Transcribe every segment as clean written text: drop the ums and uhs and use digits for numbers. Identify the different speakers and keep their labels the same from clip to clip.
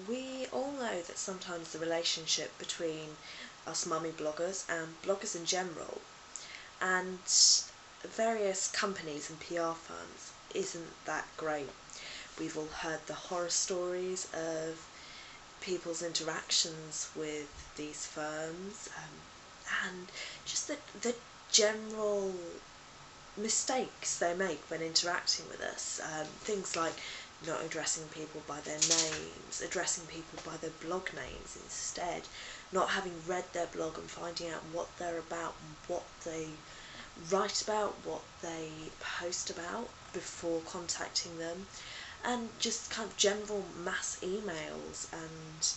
Speaker 1: We all know that sometimes the relationship between us mummy bloggers and bloggers in general and various companies and PR firms isn't that great. We've all heard the horror stories of people's interactions with these firms, and just the general mistakes they make when interacting with us. Things like not addressing people by their names, addressing people by their blog names instead, not having read their blog and finding out what they're about and what they write about, what they post about before contacting them, and just kind of general mass emails and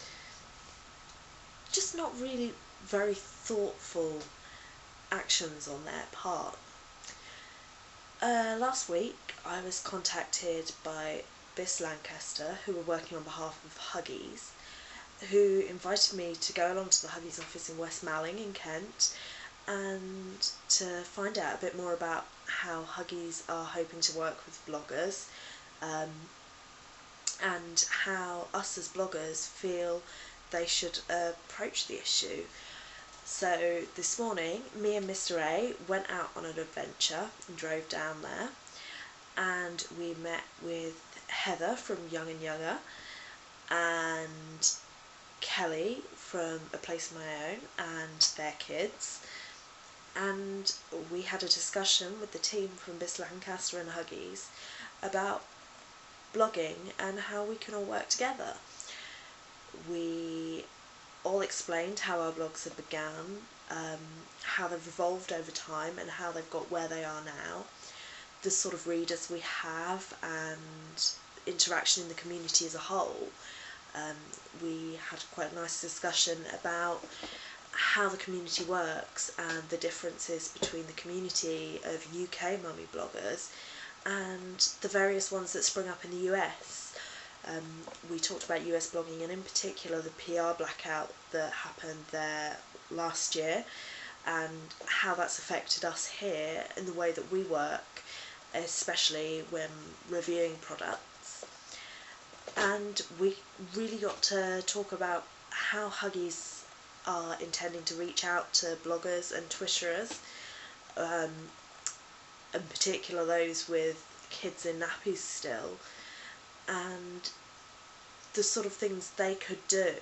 Speaker 1: just not really very thoughtful actions on their part. Last week I was contacted by Biss Lancaster, who were working on behalf of Huggies, who invited me to go along to the Huggies office in West Malling in Kent and to find out a bit more about how Huggies are hoping to work with bloggers, and how us as bloggers feel they should approach the issue. So this morning, me and Mr. A went out on an adventure and drove down there, and we met with Heather from Young and Younger and Kelly from A Place of My Own and their kids, and we had a discussion with the team from Biss Lancaster and Huggies about blogging and how we can all work together. We all explained how our blogs had begun, how they've evolved over time and how they've got where they are now, the sort of readers we have and interaction in the community as a whole. We had quite a nice discussion about how the community works and the differences between the community of UK mummy bloggers and the various ones that sprung up in the US. We talked about US blogging and in particular the PR blackout that happened there last year and how that's affected us here in the way that we work, especially when reviewing products. And we really got to talk about how Huggies are intending to reach out to bloggers and Twitterers, in particular those with kids in nappies still, and the sort of things they could do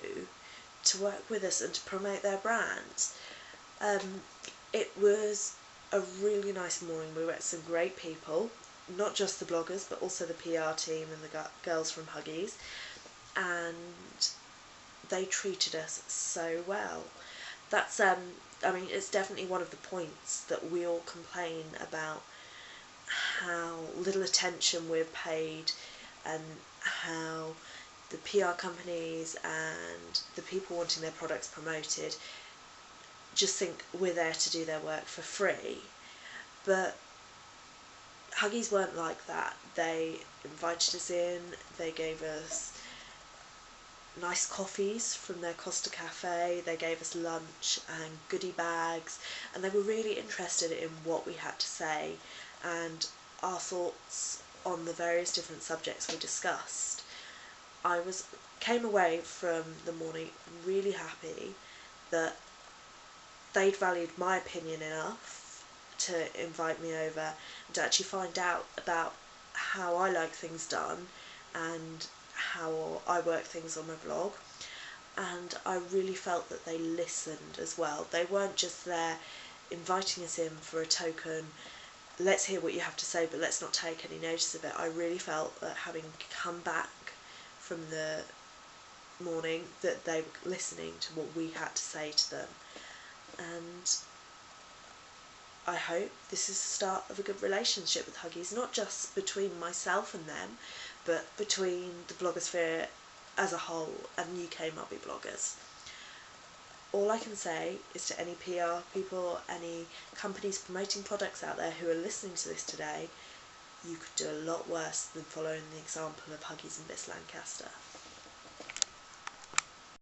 Speaker 1: to work with us and to promote their brands. It was a really nice morning. We met some great people, not just the bloggers but also the PR team and the girls from Huggies, and they treated us so well. That's I mean, it's definitely one of the points that we all complain about, how little attention we're paid and how the PR companies and the people wanting their products promoted just think we're there to do their work for free. But Huggies weren't like that. They invited us in, they gave us nice coffees from their Costa Cafe, they gave us lunch and goodie bags, and they were really interested in what we had to say and our thoughts on the various different subjects we discussed. I came away from the morning really happy that they'd valued my opinion enough to invite me over and to actually find out about how I like things done and how I work things on my blog. And I really felt that they listened as well. They weren't just there inviting us in for a token, let's hear what you have to say but let's not take any notice of it. I really felt that having come back from the morning that they were listening to what we had to say to them, and I hope this is the start of a good relationship with Huggies, not just between myself and them but between the blogosphere as a whole and UK mummy bloggers. All I can say is to any PR people, any companies promoting products out there who are listening to this today, you could do a lot worse than following the example of Huggies and Biss Lancaster.